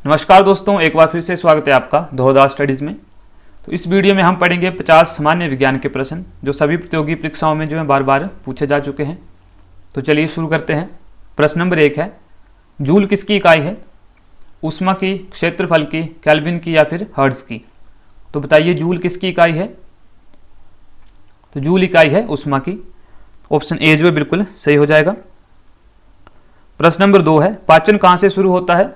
नमस्कार दोस्तों, एक बार फिर से स्वागत है आपका धौरदार स्टडीज़ में। तो इस वीडियो में हम पढ़ेंगे 50 सामान्य विज्ञान के प्रश्न जो सभी प्रतियोगी परीक्षाओं में जो है बार बार पूछे जा चुके हैं। तो चलिए शुरू करते हैं। प्रश्न नंबर 1 है, जूल किसकी इकाई है? ऊष्मा की, क्षेत्रफल की, केल्विन की या फिर हर्ट्ज की? तो बताइए जूल किसकी इकाई है? तो जूल इकाई है ऊष्मा की। ऑप्शन ए जो है बिल्कुल सही हो जाएगा। प्रश्न नंबर 2 है, पाचन कहाँ से शुरू होता है?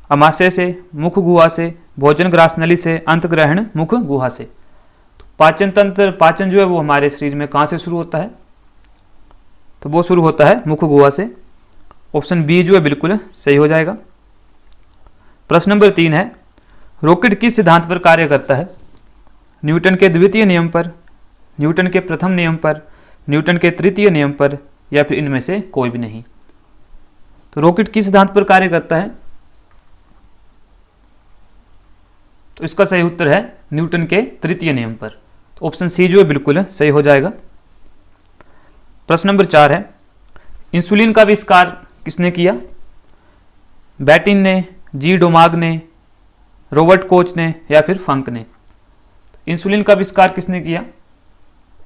अमाशय से, मुख गुहा से, भोजन ग्रास नली से, अंतग्रहण मुख गुहा से? तो पाचन तंत्र, पाचन जो है वो हमारे शरीर में कहाँ से शुरू होता है? तो वो शुरू होता है मुख गुहा से। ऑप्शन बी जो है बिल्कुल सही हो जाएगा। प्रश्न नंबर 3 है, रॉकेट किस सिद्धांत पर कार्य करता है? न्यूटन के द्वितीय नियम पर, न्यूटन के प्रथम नियम पर, न्यूटन के तृतीय नियम पर या फिर इनमें से कोई भी नहीं? तो रॉकेट किस सिद्धांत पर कार्य करता है? तो इसका सही उत्तर है न्यूटन के तृतीय नियम पर। तो ऑप्शन सी जो है बिल्कुल सही हो जाएगा। प्रश्न नंबर 4 है, इंसुलिन का आविष्कार किसने किया? बैटिन ने, जी डोमाग ने, रॉबर्ट कोच ने या फिर फंक ने? इंसुलिन का आविष्कार किसने किया?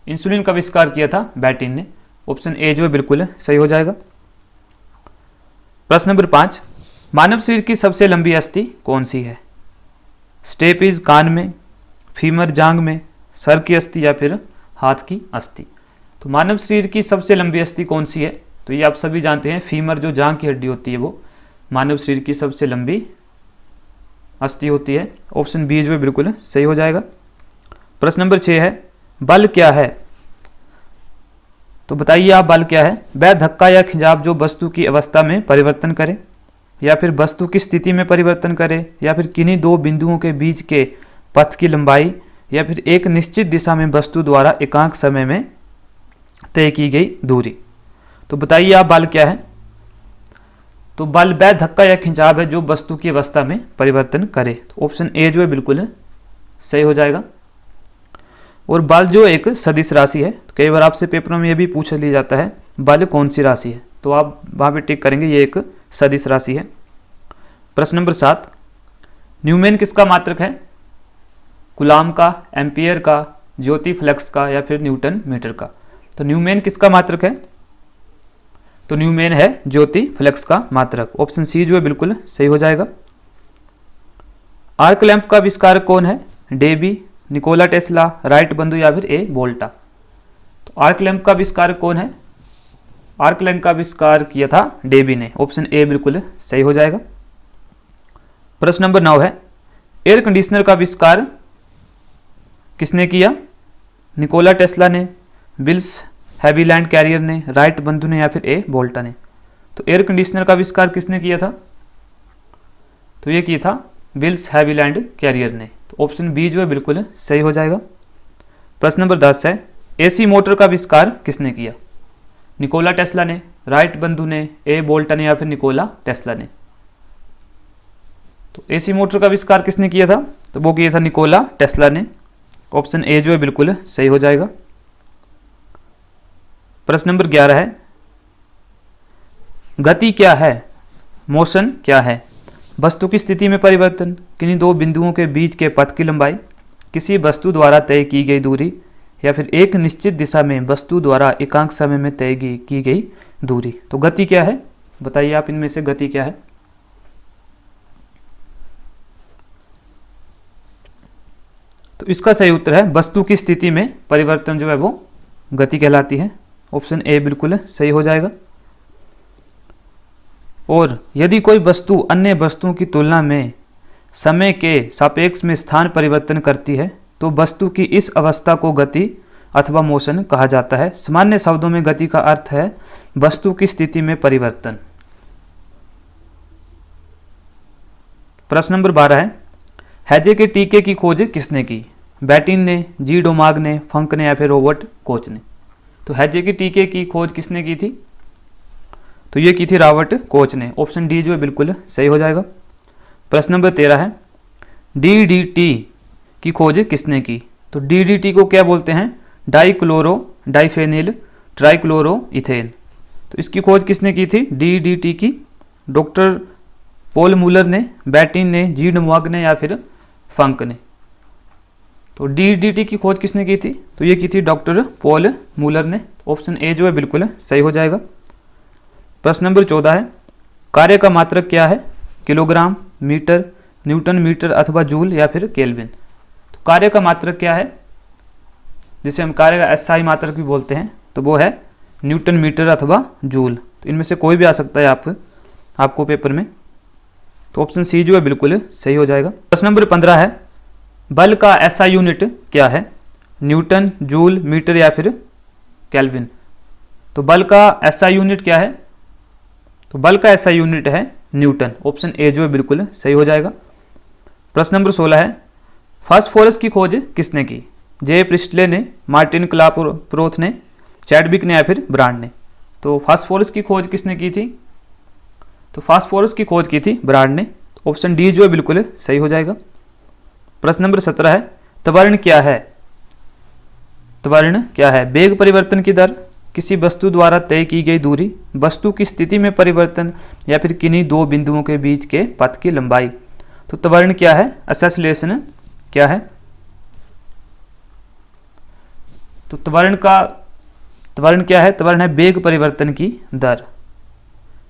इंसुलिन का आविष्कार किया था बैटिन ने। ऑप्शन ए जो है बिल्कुल सही हो जाएगा। प्रश्न नंबर 5, मानव शरीर की सबसे लंबी अस्थि कौन सी है? स्टेपीज कान में, फीमर जांग में, सर की अस्थि या फिर हाथ की अस्थि? तो मानव शरीर की सबसे लंबी अस्थि कौन सी है? तो ये आप सभी जानते हैं, फीमर जो जांग की हड्डी होती है वो मानव शरीर की सबसे लंबी अस्थि होती है। ऑप्शन बी जो है बिल्कुल सही हो जाएगा। प्रश्न नंबर 6 है, बल क्या है? तो बताइए आप, बल क्या है? वह धक्का या खिंचाव जो वस्तु की अवस्था में परिवर्तन करे या फिर वस्तु की स्थिति में परिवर्तन करे या फिर किन्हीं दो बिंदुओं के बीच के पथ की लंबाई या फिर एक निश्चित दिशा में वस्तु द्वारा एकांक समय में तय की गई दूरी? तो बताइए आप, बल क्या है? तो बल वह धक्का या खिंचाव है जो वस्तु की अवस्था में परिवर्तन करे। तो ऑप्शन ए जो है बिल्कुल सही हो जाएगा। और बल जो एक सदिश राशि है। तो कई बार आपसे पेपरों में यह भी पूछ लिया जाता है बल कौन सी राशि है, तो आप वहां पे टिक करेंगे ये एक सदिश राशि है। प्रश्न नंबर 7, न्यूमेन किसका मात्रक है? कुलाम का, एम्पियर का, ज्योति फ्लक्स का या फिर न्यूटन मीटर का? तो न्यूमेन किसका मात्रक है? तो न्यूमेन है ज्योति फ्लक्स का मात्रक। ऑप्शन सी जो है बिल्कुल सही हो जाएगा। आर्क लैंप का आविष्कारक कौन है? डेबी, निकोला टेस्ला, राइट बंधु या फिर ए वोल्टा? तो आर्क लैंप का आविष्कारक कौन है? आर्क लैंप का आविष्कार किया था डेबी ने। ऑप्शन ए बिल्कुल सही हो जाएगा। प्रश्न नंबर 9 है, एयर कंडीशनर का आविष्कार किसने किया? निकोला टेस्ला ने, विल्स हैविलैंड कैरियर ने, राइट बंधु ने या फिर ए वोल्टा ने? तो एयर कंडीशनर का आविष्कार किसने किया था? तो ये किया था विल्स हैविलैंड कैरियर ने। तो ऑप्शन बी जो है बिल्कुल सही हो जाएगा। प्रश्न नंबर 10 है, एसी मोटर का आविष्कार किसने किया? निकोला टेस्ला ने, राइट बंधु ने, ए वोल्टा ने या फिर निकोला टेस्ला ने? तो एसी मोटर का आविष्कार किसने किया था? तो वो किया था निकोला टेस्ला ने। ऑप्शन ए जो है बिल्कुल सही हो जाएगा। प्रश्न नंबर 11 है, गति क्या है? मोशन क्या है? वस्तु की स्थिति में परिवर्तन, किन्हीं दो बिंदुओं के बीच के पथ की लंबाई, किसी वस्तु द्वारा तय की गई दूरी या फिर एक निश्चित दिशा में वस्तु द्वारा एकांक समय में तय की गई दूरी? तो गति क्या है? बताइए आप, इनमें से गति क्या है? तो इसका सही उत्तर है वस्तु की स्थिति में परिवर्तन जो है वो गति कहलाती है। ऑप्शन ए बिल्कुल सही हो जाएगा। और यदि कोई वस्तु अन्य वस्तुओं की तुलना में समय के सापेक्ष में स्थान परिवर्तन करती है तो वस्तु की इस अवस्था को गति अथवा मोशन कहा जाता है। सामान्य शब्दों में गति का अर्थ है वस्तु की स्थिति में परिवर्तन। प्रश्न नंबर 12 है, हैजे के टीके की खोज किसने की? बैटिन ने, जी डोमाग ने, फंक ने या फिर रॉबर्ट कोच ने? तो हैजे के टीके की खोज किसने की थी? तो ये की थी रॉबर्ट कोच ने। ऑप्शन डी जो है बिल्कुल सही हो जाएगा। प्रश्न नंबर 13 है, डीडीटी की खोज किसने की? तो डीडीटी को क्या बोलते हैं? Dichloro diphenyl trichloro ethane. तो इसकी खोज किसने की थी? डीडीटी की डॉक्टर पॉल मूलर ने, बैटिन ने, जी डुमॉग ने या फिर फंक ने। तो डीडीटी की खोज किसने की थी? तो ये की थी डॉक्टर पॉल मूलर ने। ऑप्शन ए जो है बिल्कुल सही हो जाएगा। प्रश्न नंबर 14 है, कार्य का मात्रक क्या है? किलोग्राम, मीटर, न्यूटन मीटर अथवा जूल या फिर केल्विन। तो कार्य का मात्रक क्या है, जिसे हम कार्य का एसआई मात्रक भी बोलते हैं, तो वो है न्यूटन मीटर अथवा जूल। तो इनमें से कोई भी आ सकता है आपको पेपर में। तो ऑप्शन सी जो है बिल्कुल सही हो जाएगा। प्रश्न नंबर 15 है, बल का एसआई यूनिट क्या है? न्यूटन, जूल, मीटर या फिर केल्विन। तो बल का एसआई यूनिट क्या है? तो बल का एसआई यूनिट है न्यूटन। ऑप्शन ए जो है बिल्कुल सही हो जाएगा। प्रश्न नंबर 16 है, फास्फोरस की खोज किसने की? जे प्रिस्टले ने, मार्टिन क्लाप्रोथ ने, चैडविक ने या फिर ब्रांड ने। तो फास्फोरस की खोज किसने की थी? तो फास्फोरस की खोज की थी ब्रांड ने। ऑप्शन डी जो है बिल्कुल सही हो जाएगा। प्रश्न नंबर 17 है, त्वरण क्या है? त्वरण क्या है? वेग परिवर्तन की दर, किसी वस्तु द्वारा तय की गई दूरी, वस्तु की स्थिति में परिवर्तन या फिर किन्हीं दो बिंदुओं के बीच के पथ की लंबाई। तो त्वरण क्या है? एक्सेलरेशन क्या है? तो त्वरण क्या है? त्वरण है वेग परिवर्तन की दर।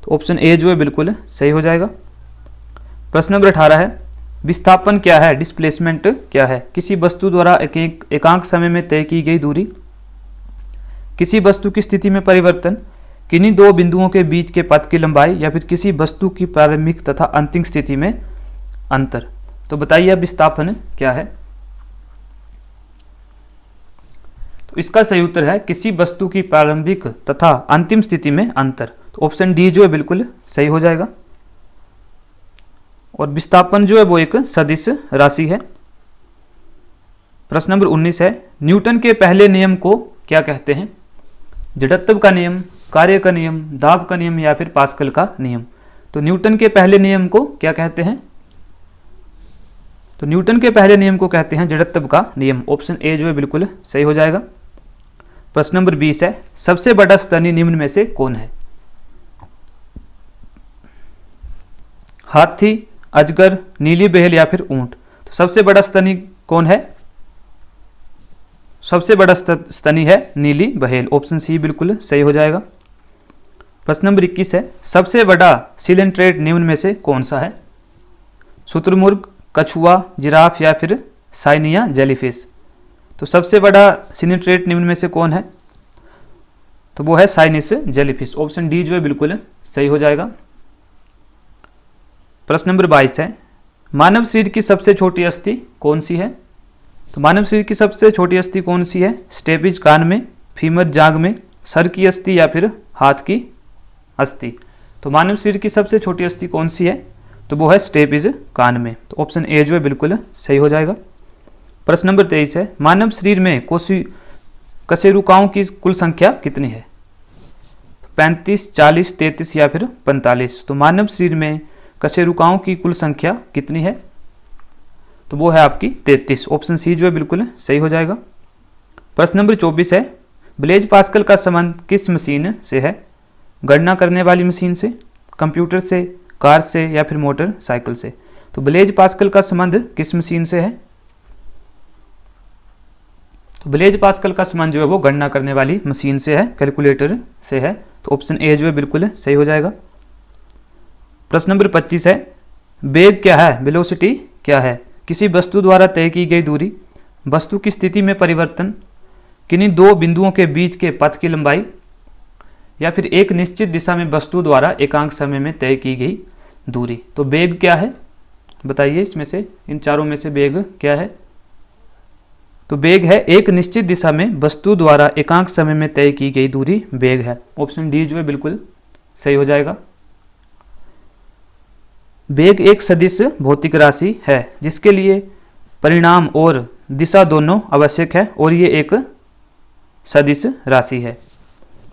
तो ऑप्शन ए जो है बिल्कुल सही हो जाएगा। प्रश्न नंबर 18 है, विस्थापन क्या है? डिस्प्लेसमेंट क्या है? किसी वस्तु द्वारा एकांक समय में तय की गई दूरी, किसी वस्तु की स्थिति में परिवर्तन, किन्हीं दो बिंदुओं के बीच के पथ की लंबाई या फिर किसी वस्तु की प्रारंभिक तथा अंतिम स्थिति में अंतर। तो बताइए अब विस्थापन क्या है? तो इसका सही उत्तर है किसी वस्तु की प्रारंभिक तथा अंतिम स्थिति में अंतर। तो ऑप्शन डी जो है बिल्कुल सही हो जाएगा। और विस्थापन जो है वो एक सदिश राशि है। प्रश्न नंबर 19 है, न्यूटन के पहले नियम को क्या कहते हैं? जड़त्व का नियम, कार्य का नियम, दाब का नियम या फिर पास्कल का नियम। तो न्यूटन के पहले नियम को क्या कहते हैं? तो न्यूटन के पहले नियम को कहते हैं जड़त्व का नियम। ऑप्शन ए जो है बिल्कुल सही हो जाएगा। प्रश्न नंबर 20 है, सबसे बड़ा स्तनी निम्न में से कौन है? हाथी, अजगर, नीली बहेल या फिर ऊंट। तो सबसे बड़ा स्तनी कौन है? सबसे बड़ा स्तनी है नीली बहेल। ऑप्शन सी बिल्कुल सही हो जाएगा। प्रश्न नंबर 21 है, सबसे बड़ा सिलेंट्रेट निम्न में से कौन सा है? शुतुरमुर्ग, कछुआ, जिराफ या फिर साइनिया जेलीफिश। तो सबसे बड़ा सिलेंट्रेट निम्न में से कौन है? तो वो है साइनिस जेलीफिश। ऑप्शन डी जो है बिल्कुल सही हो जाएगा। प्रश्न नंबर 22 है, मानव शरीर की सबसे छोटी अस्थि कौन सी है? तो मानव शरीर की सबसे छोटी अस्थि कौन सी है? स्टेपिज कान में, फीमर जांघ में, सर की अस्थि या फिर हाथ की अस्थि। तो मानव शरीर की सबसे छोटी अस्थि कौन सी है? तो वो है स्टेपिज कान में। तो ऑप्शन ए जो है बिल्कुल सही हो जाएगा। प्रश्न नंबर 23 है, मानव शरीर में कशेरुकाओं की कुल संख्या कितनी है? 35, 40, 33 या फिर 45। तो मानव शरीर में कशेरुकाओं की कुल संख्या कितनी है? तो वो है आपकी 33। ऑप्शन सी जो है बिल्कुल सही हो जाएगा। प्रश्न नंबर 24 है, ब्लेज पास्कल का संबंध किस मशीन से है? गणना करने वाली मशीन से, कंप्यूटर से, कार से या फिर मोटर साइकिल से। तो ब्लेज पास्कल का संबंध किस मशीन से है? तो ब्लेज पास्कल का संबंध जो है वो गणना करने वाली मशीन से है, कैलकुलेटर से है। तो ऑप्शन ए जो है बिल्कुल सही हो जाएगा। प्रश्न नंबर 25 है, वेग क्या है? वेलोसिटी क्या है? किसी वस्तु द्वारा तय की गई दूरी, वस्तु की स्थिति में परिवर्तन, किन्हीं दो बिंदुओं के बीच के पथ की लंबाई या फिर एक निश्चित दिशा में वस्तु द्वारा एकांक समय में तय की गई दूरी। तो वेग क्या है? बताइए इसमें से, इन चारों में से वेग क्या है? तो वेग है एक निश्चित दिशा में वस्तु द्वारा एकांक समय में तय की गई दूरी वेग है। ऑप्शन डी जो है बिल्कुल सही हो जाएगा। वेग एक सदिश भौतिक राशि है जिसके लिए परिणाम और दिशा दोनों आवश्यक है और ये एक सदिश राशि है।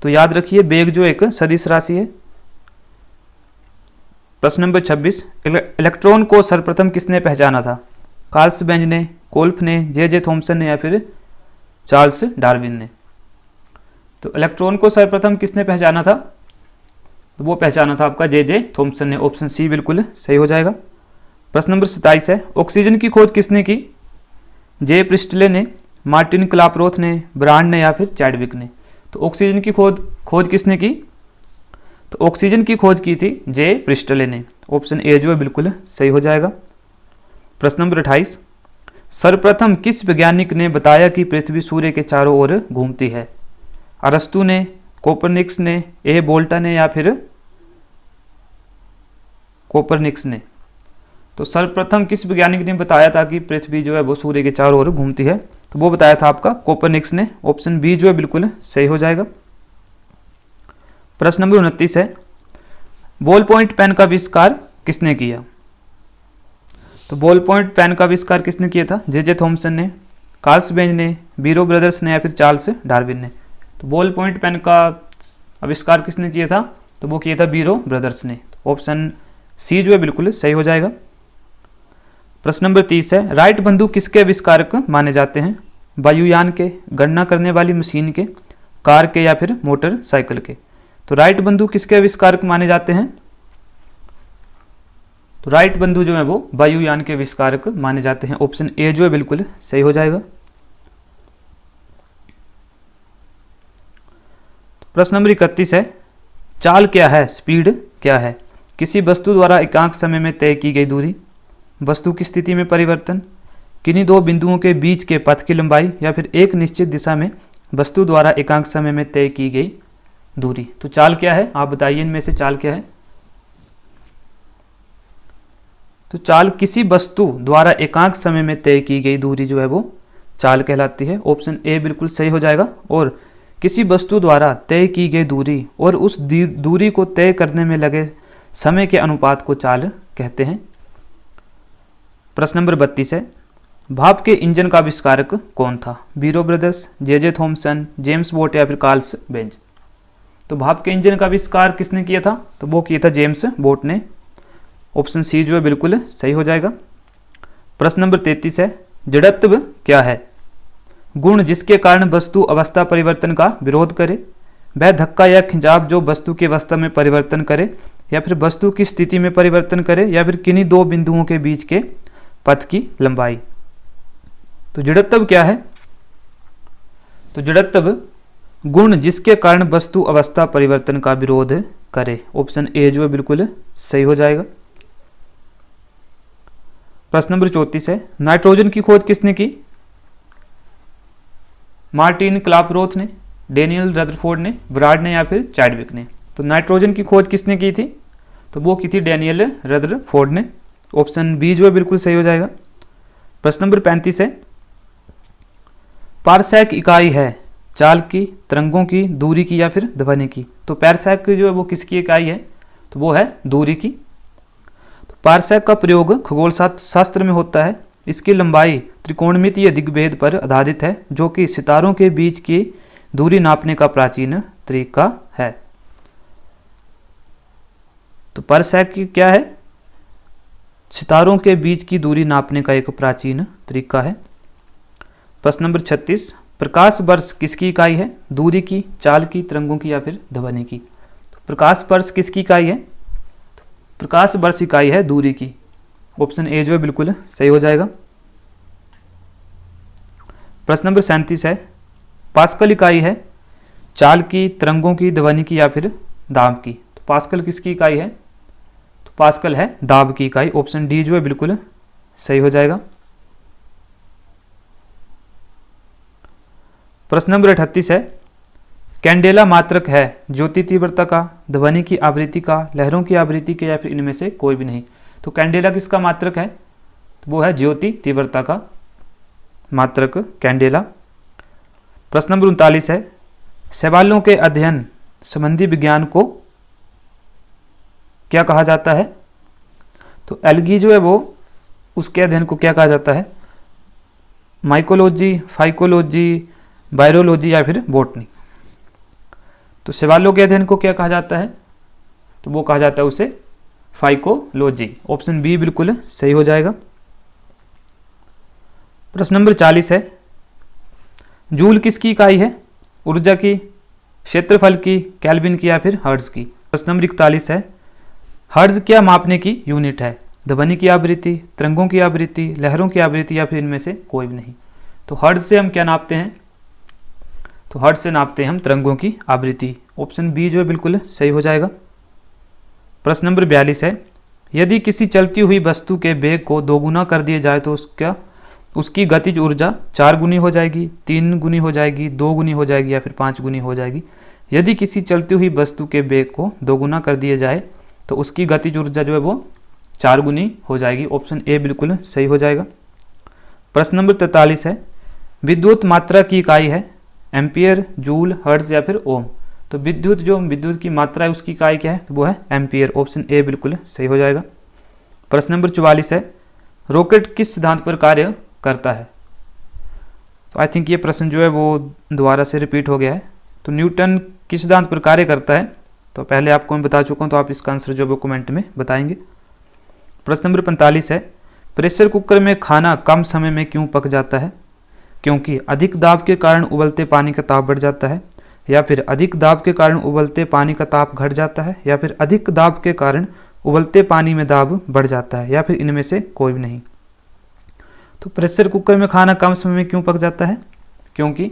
तो याद रखिए वेग जो एक सदिश राशि है। प्रश्न नंबर 26, इलेक्ट्रॉन को सर्वप्रथम किसने पहचाना था? कार्ल्स बेंज ने, कोल्फ ने, जे थॉमसन ने या फिर चार्ल्स डार्विन ने। तो इलेक्ट्रॉन को सर्वप्रथम किसने पहचाना था? तो वो पहचाना था आपका जे थॉम्सन ने। ऑप्शन सी बिल्कुल सही हो जाएगा। प्रश्न नंबर 27 है, ऑक्सीजन की खोज किसने की? जे प्रिस्टले ने, मार्टिन क्लापरोथ ने, ब्रांड ने या फिर चैडविक ने। तो ऑक्सीजन की खोज किसने की? तो ऑक्सीजन की खोज की थी जे प्रिस्टले ने। ऑप्शन ए जो है बिल्कुल सही हो जाएगा। प्रश्न नंबर 28, सर्वप्रथम किस वैज्ञानिक ने बताया कि पृथ्वी सूर्य के चारों ओर घूमती है? अरस्तु ने, कोपरनिक्स ने, ए बोल्टा ने या फिर कोपरनिक्स ने। तो सर्वप्रथम किस वैज्ञानिक ने बताया था कि पृथ्वी जो है वो सूर्य के चारों ओर घूमती है? तो वो बताया था आपका कोपरनिक्स ने। ऑप्शन बी जो है बिल्कुल सही हो जाएगा। प्रश्न नंबर 29 है, बॉल पॉइंट पेन का आविष्कार किसने किया? तो बॉल पॉइंट पेन का आविष्कार किसने किया था? जे थॉम्सन ने, कार्ल्स बेंज ने, बीरो ब्रदर्स ने या फिर चार्ल्स डार्विन ने। तो बॉल पॉइंट पेन का आविष्कार किसने किया था? तो वो किया था बीरो ब्रदर्स ने। ऑप्शन सी जो है बिल्कुल सही हो जाएगा। प्रश्न नंबर 30 है, राइट बंधु किसके आविष्कारक माने जाते हैं? वायुयान के, गणना करने वाली मशीन के, कार के या फिर मोटरसाइकिल के। तो राइट बंधु किसके आविष्कारक माने जाते हैं? तो राइट बंधु जो है वो वायुयान के आविष्कारक माने जाते हैं। ऑप्शन ए जो है बिल्कुल सही हो जाएगा। प्रश्न नंबर 31 है, चाल क्या है, स्पीड क्या है? किसी वस्तु द्वारा एकांक समय में तय की गई दूरी, वस्तु की स्थिति में परिवर्तन, किन्हीं दो बिंदुओं के बीच के पथ की लंबाई या फिर एक निश्चित दिशा में वस्तु द्वारा एकांक समय में तय की गई दूरी। तो चाल क्या है, आप बताइए इनमें से चाल क्या है? तो चाल किसी वस्तु द्वारा एकांक समय में तय की गई दूरी जो है वो चाल कहलाती है। ऑप्शन ए बिल्कुल सही हो जाएगा। और किसी वस्तु द्वारा तय की गई दूरी और उस दूरी को तय करने में लगे समय के अनुपात को चाल कहते हैं। प्रश्न नंबर 32 है, भाप के इंजन का आविष्कारक कौन था? बीरो brothers, J Thomson, James Watt या फिर कार्ल्स बेंज। तो भाप के इंजन का आविष्कार किसने किया था? तो वो किया था जेम्स वॉट ने। ऑप्शन सी जो है बिल्कुल सही हो जाएगा। प्रश्न नंबर 33 है, जड़त्व क्या है? गुण जिसके कारण वस्तु अवस्था परिवर्तन का विरोध करे, वह धक्का या खिंचाव जो वस्तु की अवस्था में परिवर्तन करे या फिर वस्तु की स्थिति में परिवर्तन करे या फिर किन्हीं दो बिंदुओं के बीच के पथ की लंबाई। तो जड़त्व क्या है? तो जड़त्व गुण जिसके कारण वस्तु अवस्था परिवर्तन का विरोध करे। ऑप्शन ए जो है बिल्कुल सही हो जाएगा। प्रश्न नंबर 34 है, नाइट्रोजन की खोज किसने की? मार्टिन क्लापरोथ ने, डेनियल रदरफोर्ड ने, ब्रांड ने या फिर चैडविक ने। तो नाइट्रोजन की खोज किसने की थी? तो वो की थी डेनियल रदरफोर्ड ने। ऑप्शन बी जो है बिल्कुल सही हो जाएगा। प्रश्न नंबर 35 है, पारसैक इकाई है चाल की, तरंगों की, दूरी की या फिर ध्वनि की। तो पारसैक जो है वो किसकी इकाई है? तो वो है दूरी की। तो पारसैक का प्रयोग खगोल शास्त्र में होता है। इसकी लंबाई त्रिकोणमितीय दिग्भेद पर आधारित है जो कि सितारों के बीच की दूरी नापने का प्राचीन तरीका है। तो पारसैक क्या है? सितारों के बीच की दूरी नापने का एक प्राचीन तरीका है। प्रश्न नंबर 36, प्रकाश वर्ष किसकी इकाई है? दूरी की, चाल की, तरंगों की या फिर ध्वनि की। तो प्रकाश वर्ष किसकी इकाई है? तो प्रकाश वर्ष इकाई है दूरी की। ऑप्शन ए जो है बिल्कुल सही हो जाएगा। प्रश्न नंबर 37 है, पास्कल इकाई है चाल की, तरंगों की, ध्वनि की या फिर दाब की। तो पास्कल किसकी इकाई है? तो पास्कल है दाब की इकाई। ऑप्शन डी जो है बिल्कुल सही हो जाएगा। प्रश्न नंबर 38 है, कैंडेला मात्रक है ज्योति तीव्रता का, ध्वनि की आवृत्ति का, लहरों की आवृत्ति के या फिर इनमें से कोई भी नहीं। तो कैंडेला किसका मात्रक है? तो वो है ज्योति तीव्रता का मात्रक कैंडेला। प्रश्न नंबर 39 है, शैवालों के अध्ययन संबंधी विज्ञान को क्या कहा जाता है? तो एल्गी जो है वो उसके अध्ययन को क्या कहा जाता है? माइकोलॉजी, फाइकोलॉजी, वायरोलॉजी या फिर बॉटनी। तो शैवालों के अध्ययन को क्या कहा जाता है? तो वो कहा जाता है उसे फाइकोलॉजी। ऑप्शन बी बिल्कुल सही हो जाएगा। प्रश्न नंबर 40 है, जूल किसकी इकाई है? ऊर्जा की, क्षेत्रफल की, केल्विन की या फिर हर्ट्ज की। प्रश्न नंबर 41 है, हर्ट्ज क्या मापने की यूनिट है? ध्वनि की आवृत्ति, तरंगों की आवृत्ति, लहरों की आवृत्ति या फिर इनमें से कोई भी नहीं। तो हर्ट्ज से हम क्या नापते हैं? तो हर्ट्ज से नापते हैं हम तरंगों की आवृत्ति। ऑप्शन बी जो है बिल्कुल सही हो जाएगा। प्रश्न नंबर 42 है, यदि किसी चलती हुई वस्तु के वेग को 2 गुना कर दिया जाए तो उसकी गतिज ऊर्जा 4 गुनी हो जाएगी, 3 गुनी हो जाएगी, 2 गुनी हो जाएगी या फिर 5 गुनी हो जाएगी। यदि किसी चलती हुई वस्तु के वेग को 2 गुना कर दिया जाए तो उसकी गतिज ऊर्जा जो है वो 4 गुनी हो जाएगी। ऑप्शन ए बिल्कुल सही हो जाएगा। प्रश्न नंबर 43 है, विद्युत मात्रा की इकाई है एम्पियर, जूल, हर्ट्ज या फिर ओम। तो विद्युत की मात्रा है उसकी इकाई क्या है? तो वो है एम्पियर। ऑप्शन ए बिल्कुल सही हो जाएगा। प्रश्न नंबर 44 है, रॉकेट किस सिद्धांत पर कार्य करता है? तो आई थिंक ये प्रश्न जो है वो दोबारा से रिपीट हो गया है। तो न्यूटन किस सिद्धांत पर कार्य करता है? तो पहले आपको मैं बता चुका हूँ, तो आप इसका आंसर जो है वो कमेंट में बताएंगे। प्रश्न नंबर 45 है, प्रेशर कुकर में खाना कम समय में क्यों पक जाता है? क्योंकि अधिक दाब के कारण उबलते पानी का ताप बढ़ जाता है, या फिर अधिक दाब के कारण उबलते पानी का ताप घट जाता है, या फिर अधिक दाब के कारण उबलते पानी में दाब बढ़ जाता है, या फिर इनमें से कोई भी नहीं। तो प्रेशर कुकर में खाना कम समय में क्यों पक जाता है? क्योंकि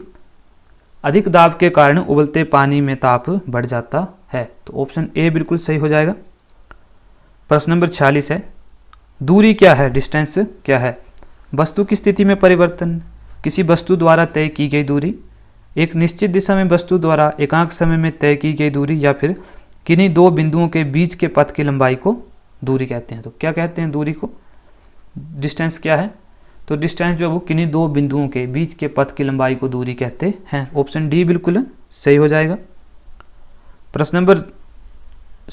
अधिक दाब के कारण उबलते पानी में ताप बढ़ जाता है। तो ऑप्शन ए बिल्कुल सही हो जाएगा। प्रश्न नंबर 46 है, दूरी क्या है? डिस्टेंस क्या है? वस्तु की स्थिति में परिवर्तन, किसी वस्तु द्वारा तय की गई दूरी, एक निश्चित दिशा में वस्तु द्वारा एकांक समय में तय की गई दूरी, या फिर किन्हीं 2 बिंदुओं के बीच के पथ की लंबाई को दूरी कहते हैं। तो क्या कहते हैं दूरी को? डिस्टेंस क्या है? तो डिस्टेंस जो वो किन्हीं 2 बिंदुओं के बीच के पथ की लंबाई को दूरी कहते हैं। ऑप्शन डी बिल्कुल सही हो जाएगा। प्रश्न नंबर,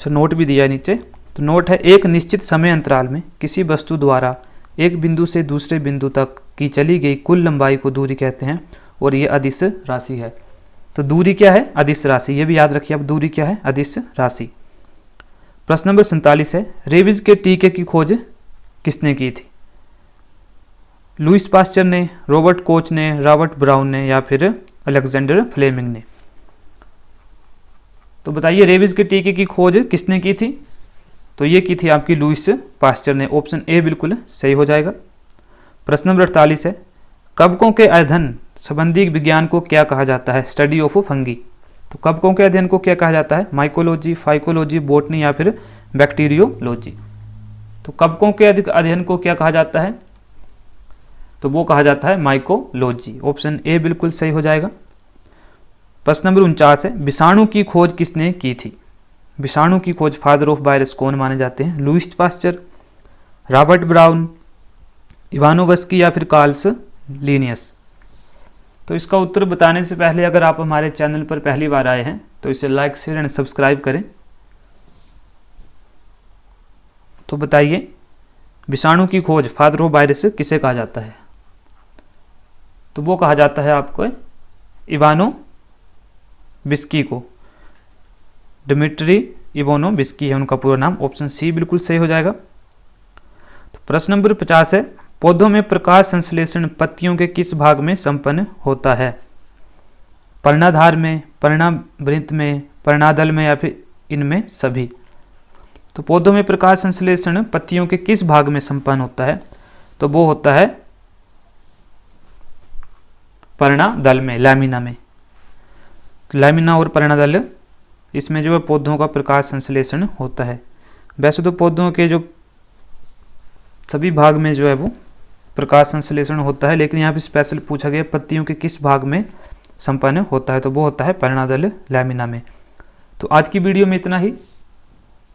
नोट भी दिया है नीचे, तो नोट है, एक निश्चित समय अंतराल में किसी वस्तु द्वारा एक बिंदु से दूसरे बिंदु तक की चली गई कुल लंबाई को दूरी कहते हैं, और ये अदिश राशि है। तो दूरी क्या है? अदिश राशि। ये भी याद रखिए, अब दूरी क्या है? अदिश राशि। प्रश्न नंबर 47 है, रेबीज के टीके की खोज किसने की थी? लुईस पास्चर ने, रॉबर्ट कोच ने, रॉबर्ट ब्राउन ने, या फिर अलेक्जेंडर फ्लेमिंग ने। तो बताइए रेबीज के टीके की खोज किसने की थी? तो ये की थी आपकी लुईस पास्चर ने। ऑप्शन ए बिल्कुल सही हो जाएगा। प्रश्न नंबर 48 है, कवकों के अध्ययन संबंधी विज्ञान को क्या कहा जाता है? Study of fungi. तो कवकों के अध्ययन को क्या कहा जाता है? माइकोलॉजी, फाइकोलॉजी, बॉटनी या फिर बैक्टीरियोलॉजी। तो कवकों के अध्ययन को क्या कहा जाता है? तो वो कहा जाता है माइकोलॉजी। ऑप्शन ए बिल्कुल सही हो जाएगा। प्रश्न नंबर 49 है, विषाणु की खोज किसने की थी? विषाणु की खोज फादर ऑफ वायरस कौन माने जाते हैं? Lewis pasture, Robert brown, Ivanovsky या फिर कार्ल्स लिनियस। तो इसका उत्तर बताने से पहले अगर आप हमारे चैनल पर पहली बार आए हैं तो इसे लाइक, शेयर एंड सब्सक्राइब करें। तो बताइए विषाणु की खोज फादर ऑफ वायरस किसे कहा जाता है? तो वो कहा जाता है आपको इवानोविस्की को। डिमिट्री इवानोविस्की है उनका पूरा नाम। ऑप्शन सी बिल्कुल सही हो जाएगा। तो प्रश्न नंबर 50 है, पौधों में प्रकाश संश्लेषण पत्तियों के किस भाग में संपन्न होता है? पर्णाधार में, पर्णावृंत में, पर्णादल में या फिर इनमें सभी। तो पौधों में प्रकाश संश्लेषण पत्तियों के किस भाग में संपन्न होता है? तो वो होता है पर्णादल में, लैमिना में। तो लैमिना और पर्णादल, इसमें जो है पौधों का प्रकाश संश्लेषण होता है। वैसे तो पौधों के जो सभी भाग में जो है वो प्रकाश संश्लेषण होता है, लेकिन यहाँ पे स्पेशल पूछा गया पत्तियों के किस भाग में संपन्न होता है, तो वो होता है पर्णादल लैमिना में। तो आज की वीडियो में इतना ही।